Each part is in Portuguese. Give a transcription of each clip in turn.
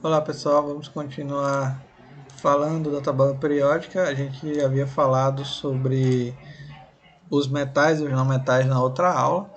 Olá pessoal, vamos continuar falando da tabela periódica. A gente havia falado sobre os metais e os não metais na outra aula,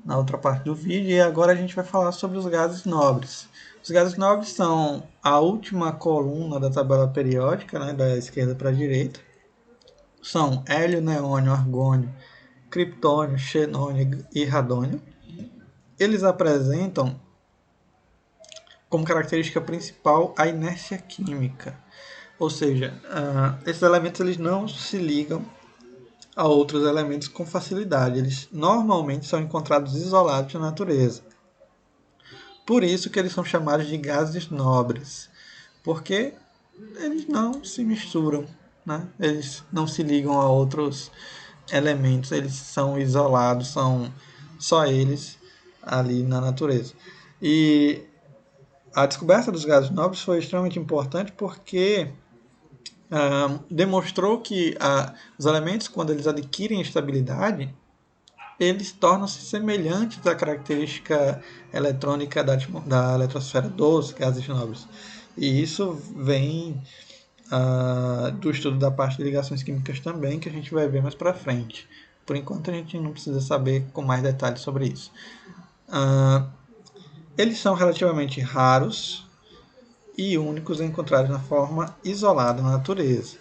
na outra parte do vídeo, e agora a gente vai falar sobre os gases nobres. Os gases nobres são a última coluna da tabela periódica, né, da esquerda para a direita. São hélio, neônio, argônio, criptônio, xenônio e radônio. Eles apresentam como característica principal a inércia química. Ou seja, esses elementos eles não se ligam a outros elementos com facilidade. Eles normalmente são encontrados isolados na natureza. Por isso que eles são chamados de gases nobres, porque eles não se misturam, né? Eles não se ligam a outros elementos, eles são isolados, são só eles ali na natureza. E a descoberta dos gases nobres foi extremamente importante porque demonstrou que os elementos, quando eles adquirem estabilidade, eles tornam-se semelhantes à característica eletrônica da eletrosfera dos gases nobres. E isso vem do estudo da parte de ligações químicas também, que a gente vai ver mais para frente. Por enquanto, a gente não precisa saber com mais detalhes sobre isso. Eles são relativamente raros e únicos encontrados na forma isolada na natureza.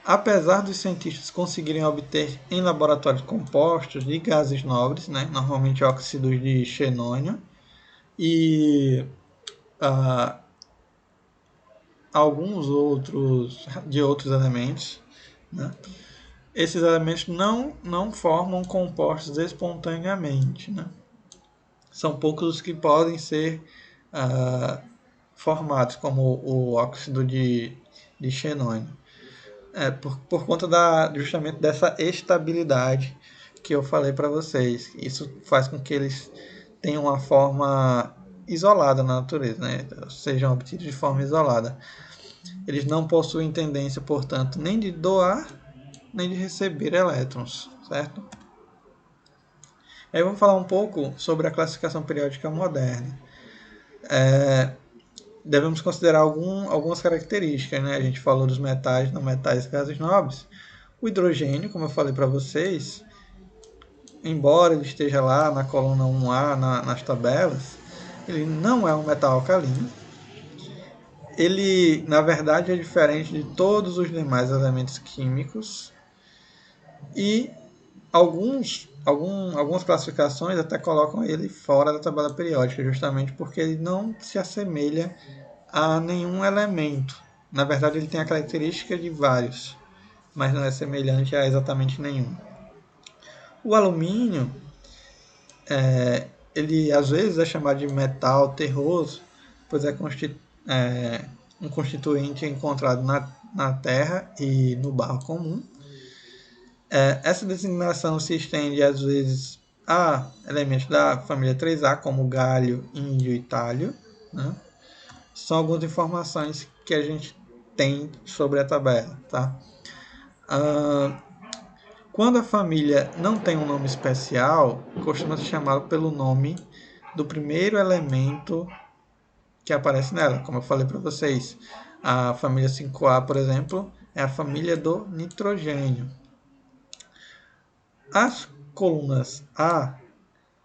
Apesar dos cientistas conseguirem obter em laboratórios compostos de gases nobres, né, normalmente óxidos de xenônio, e ah, alguns outros elementos, né, esses elementos não formam compostos espontaneamente. Né? São poucos os que podem ser formados, como o óxido de xenônio. Por conta justamente dessa estabilidade que eu falei para vocês. Isso faz com que eles tenham uma forma isolada na natureza, né? Sejam obtidos de forma isolada. Eles não possuem tendência, portanto, nem de doar nem de receber elétrons, certo? Aí vamos falar um pouco sobre a classificação periódica moderna. Devemos considerar algumas características, né? A gente falou dos metais, não metais, gases nobres. O hidrogênio, como eu falei para vocês, embora ele esteja lá na coluna 1A, nas tabelas, ele não é um metal alcalino. Ele, na verdade, é diferente de todos os demais elementos químicos e algumas classificações até colocam ele fora da tabela periódica, justamente porque ele não se assemelha a nenhum elemento. Na verdade, ele tem a característica de vários, mas não é semelhante a exatamente nenhum. O alumínio, ele às vezes é chamado de metal terroso, pois é um constituinte encontrado na terra e no barro comum. Essa designação se estende às vezes a elementos da família 3A, como galho, índio e talho. Né? São algumas informações que a gente tem sobre a tabela. Tá? Quando a família não tem um nome especial, costuma ser chamado pelo nome do primeiro elemento que aparece nela. Como eu falei para vocês, a família 5A, por exemplo, é a família do nitrogênio. As colunas A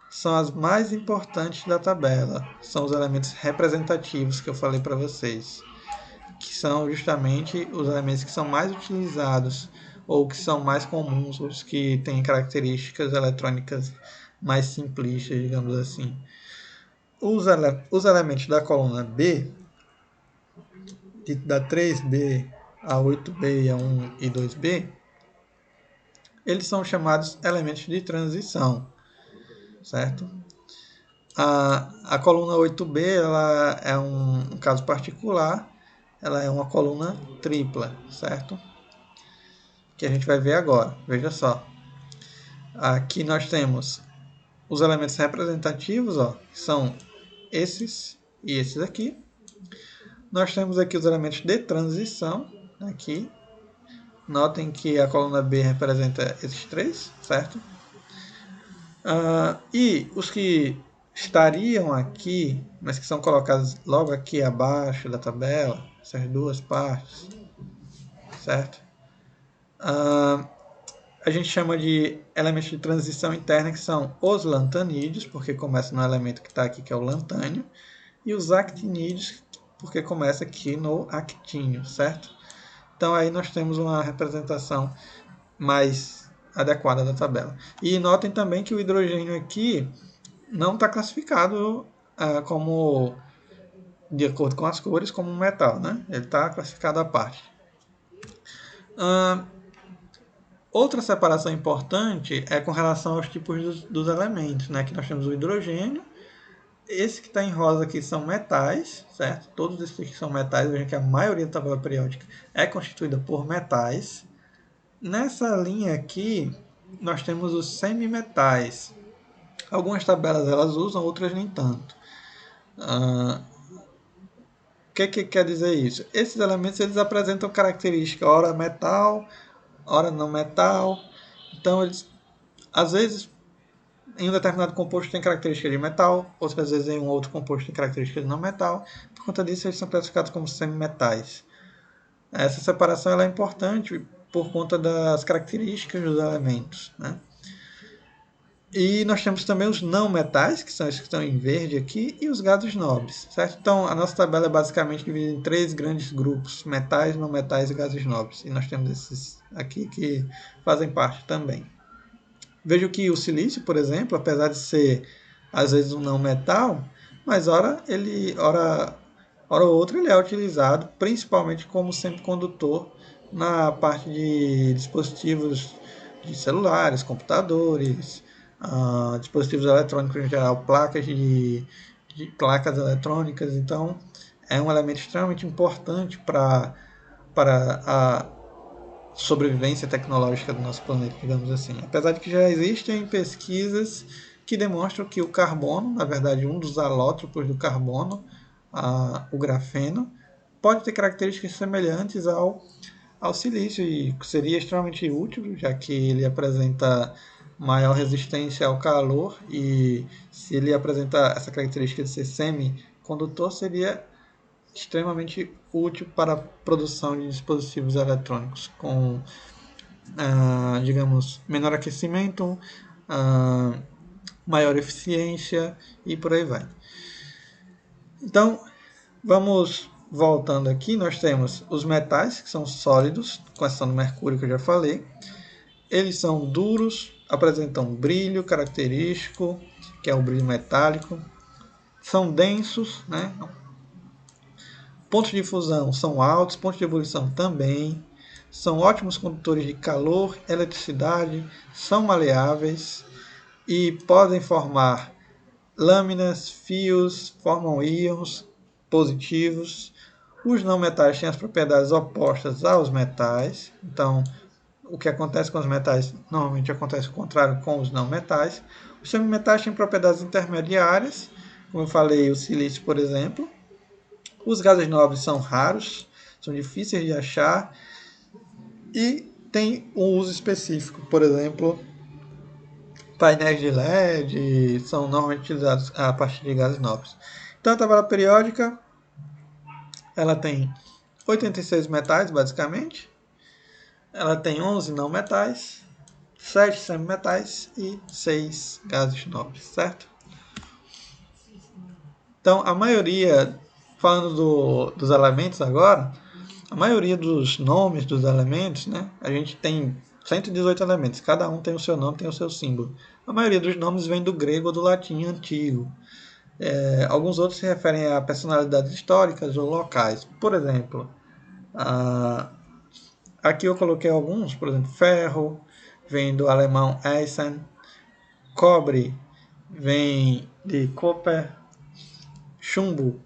são as mais importantes da tabela. São os elementos representativos que eu falei para vocês, que são justamente os elementos que são mais utilizados ou que são mais comuns, os que têm características eletrônicas mais simplistas, digamos assim. Os elementos da coluna B, da 3B a 8B, a 1 e 2B, eles são chamados elementos de transição, certo? A coluna 8B ela é um caso particular, ela é uma coluna tripla, certo? Que a gente vai ver agora. Veja só. Aqui nós temos os elementos representativos, ó, que são esses e esses aqui. Nós temos aqui os elementos de transição, aqui. Notem que a coluna B representa esses três, certo? E os que estariam aqui, mas que são colocadas logo aqui abaixo da tabela, essas duas partes, certo? A gente chama de elementos de transição interna, que são os lantanídeos, porque começa no elemento que está aqui, que é o lantânio, e os actinídeos, porque começa aqui no actínio, certo? Então aí nós temos uma representação mais adequada da tabela. E notem também que o hidrogênio aqui não está classificado como, de acordo com as cores, como um metal, né? Ele está classificado à parte. Outra separação importante é com relação aos tipos dos elementos, né? Que nós temos o hidrogênio. Esse que está em rosa aqui são metais, certo? Todos esses aqui são metais, vejam que a maioria da tabela periódica é constituída por metais. Nessa linha aqui, nós temos os semimetais. Algumas tabelas elas usam, outras nem tanto. O que quer dizer isso? Esses elementos eles apresentam características, ora metal, ora não metal. Então, eles, às vezes, em um determinado composto tem características de metal, outras vezes em um outro composto tem características de não metal. Por conta disso, eles são classificados como semimetais. Essa separação ela é importante por conta das características dos elementos, né? E nós temos também os não metais, que são esses que estão em verde aqui, e os gases nobres, certo? Então, a nossa tabela é basicamente dividida em 3 grandes grupos, metais, não metais e gases nobres. E nós temos esses aqui que fazem parte também. Vejo que o silício, por exemplo, apesar de ser, às vezes, um não metal, mas ora ou outra ele é utilizado principalmente como semicondutor na parte de dispositivos de celulares, computadores, dispositivos eletrônicos em geral, placas eletrônicas. Então, é um elemento extremamente importante para a sobrevivência tecnológica do nosso planeta, digamos assim. Apesar de que já existem pesquisas que demonstram que o carbono, na verdade, um dos alótropos do carbono, o grafeno, pode ter características semelhantes ao silício e seria extremamente útil, já que ele apresenta maior resistência ao calor e se ele apresenta essa característica de ser semicondutor, seria extremamente útil para a produção de dispositivos eletrônicos com, digamos, menor aquecimento, maior eficiência e por aí vai. Então, vamos voltando aqui, nós temos os metais, que são sólidos, com exceção do mercúrio que eu já falei. Eles são duros, apresentam brilho característico, que é o brilho metálico. São densos, né? Pontos de fusão são altos, pontos de ebulição também. São ótimos condutores de calor, eletricidade, são maleáveis e podem formar lâminas, fios, formam íons positivos. Os não metais têm as propriedades opostas aos metais. Então, o que acontece com os metais normalmente acontece o contrário com os não metais. Os semimetais têm propriedades intermediárias, como eu falei, o silício, por exemplo. Os gases nobres são raros, são difíceis de achar e tem um uso específico. Por exemplo, painéis de LED são normalmente utilizados a partir de gases nobres. Então, a tabela periódica ela tem 86 metais, basicamente. Ela tem 11 não metais, 7 semimetais e 6 gases nobres, certo? Então, a maioria, falando dos elementos agora, a maioria dos nomes dos elementos, né? A gente tem 118 elementos, cada um tem o seu nome, tem o seu símbolo. A maioria dos nomes vem do grego ou do latim antigo. Alguns outros se referem a personalidades históricas ou locais. Por exemplo, aqui eu coloquei alguns, por exemplo, ferro, vem do alemão Eisen, cobre vem de Copper, chumbo,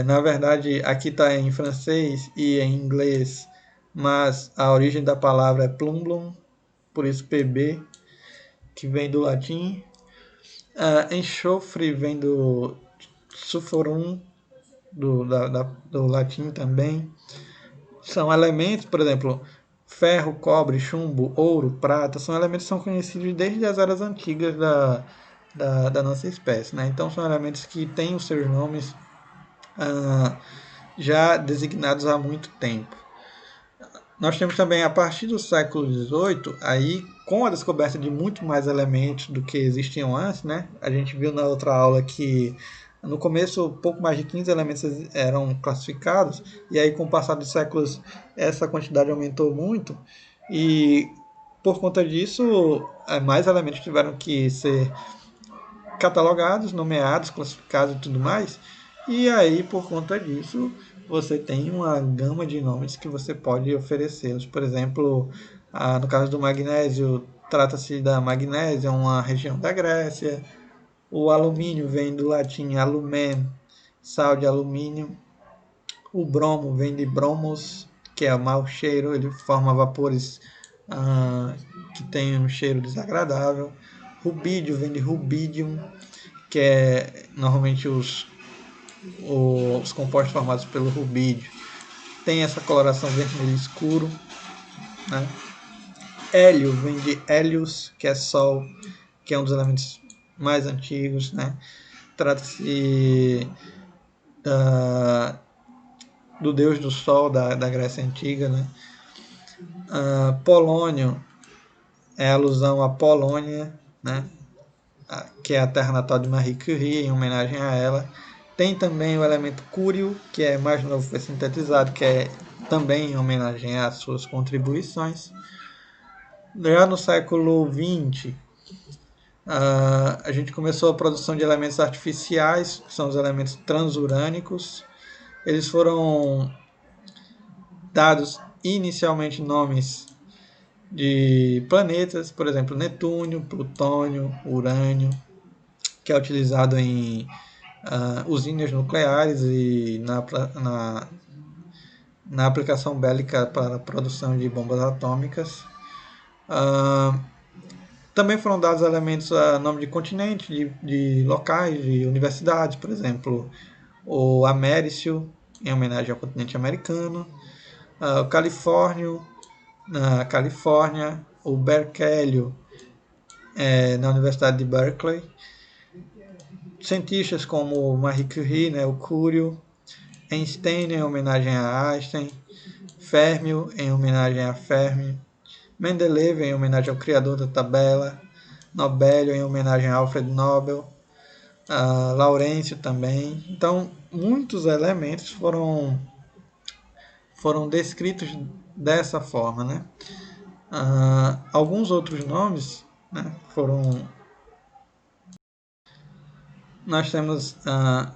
na verdade aqui está em francês e em inglês, mas a origem da palavra é plumblum, por isso PB, que vem do latim. Enxofre vem do sulfurum, do latim também. São elementos, por exemplo, ferro, cobre, chumbo, ouro, prata, são elementos que são conhecidos desde as eras antigas da nossa espécie, né? Então são elementos que têm os seus nomes já designados há muito tempo. Nós temos também, a partir do século XVIII, aí, com a descoberta de muito mais elementos do que existiam antes, né? A gente viu na outra aula que no começo pouco mais de 15 elementos eram classificados, e aí com o passar dos séculos essa quantidade aumentou muito, e por conta disso mais elementos tiveram que ser catalogados, nomeados, classificados e tudo mais. E aí, por conta disso, você tem uma gama de nomes que você pode oferecê-los. Por exemplo, no caso do magnésio, trata-se da Magnésia, uma região da Grécia. O alumínio vem do latim alumen, sal de alumínio. O bromo vem de bromos, que é mau cheiro, ele forma vapores que têm um cheiro desagradável. Rubídio vem de rubidium, que é normalmente os compostos formados pelo rubídio. Tem essa coloração vermelho escuro. Né? Hélio vem de hélios, que é sol, que é um dos elementos mais antigos. Né? Trata-se do deus do sol da Grécia Antiga. Né? Polônio é alusão a Polônia, né? Que é a terra natal de Marie Curie, em homenagem a ela. Tem também o elemento cúrio, que é mais novo, foi sintetizado, que é também em homenagem às suas contribuições. Já no século XX, a gente começou a produção de elementos artificiais, que são os elementos transurânicos. Eles foram dados inicialmente nomes de planetas, por exemplo, Netúnio, Plutônio, Urânio, que é utilizado em usinas nucleares e na aplicação bélica para a produção de bombas atômicas. Também foram dados elementos a nome de continentes, de locais, de universidades, por exemplo, o Américio, em homenagem ao continente americano, o Califórnio, na Califórnia, o Berkeley, na Universidade de Berkeley. Cientistas como Marie Curie, né, o Curio, Einstein em homenagem a Einstein, Fermi em homenagem a Fermi, Mendeleev em homenagem ao criador da tabela, Nobel em homenagem a Alfred Nobel, Laurêncio também. Então, muitos elementos foram descritos dessa forma. Né? Alguns outros nomes, né, foram... Nós temos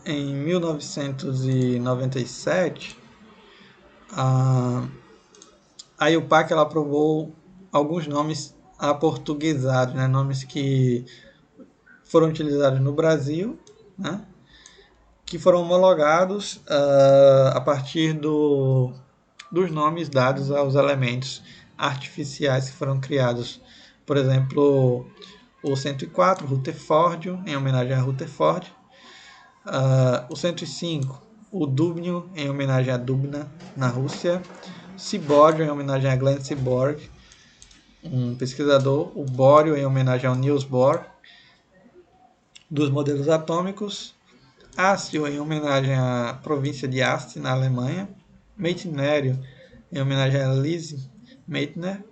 em 1997 a IUPAC ela aprovou alguns nomes aportuguesados, né, nomes que foram utilizados no Brasil, né, que foram homologados a partir dos nomes dados aos elementos artificiais que foram criados. Por exemplo, o 104, Rutherfórdio, em homenagem a Rutherford. O 105, o Dubnio, em homenagem a Dubna, na Rússia. Cibório, em homenagem a Glenn Seaborg, um pesquisador. O Bório, em homenagem ao Niels Bohr, dos modelos atômicos. Ácio, em homenagem à província de Asti, na Alemanha. Meitnério, em homenagem a Lise Meitner.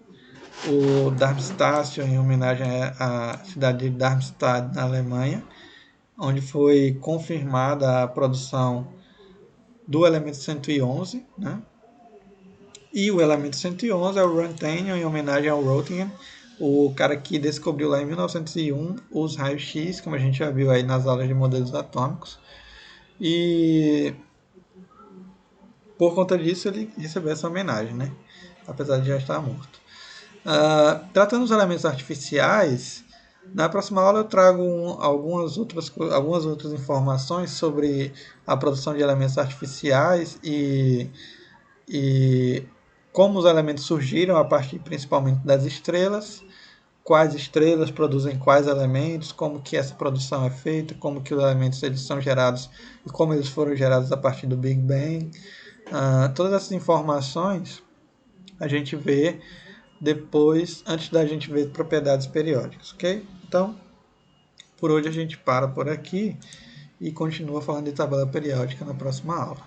O Darmstadtio, em homenagem à cidade de Darmstadt, na Alemanha, onde foi confirmada a produção do elemento 111. Né? E o elemento 111 é o Röntgen, em homenagem ao Röntgen, o cara que descobriu lá em 1901 os raios-x, como a gente já viu aí nas aulas de modelos atômicos. E por conta disso ele recebeu essa homenagem, né? Apesar de já estar morto. Tratando dos elementos artificiais, na próxima aula eu trago algumas outras informações sobre a produção de elementos artificiais e como os elementos surgiram a partir principalmente das estrelas, quais estrelas produzem quais elementos, como que essa produção é feita, como que os elementos eles são gerados e como eles foram gerados a partir do Big Bang. Todas essas informações a gente vê depois, antes da gente ver propriedades periódicas, ok? Então, por hoje a gente para por aqui e continua falando de tabela periódica na próxima aula.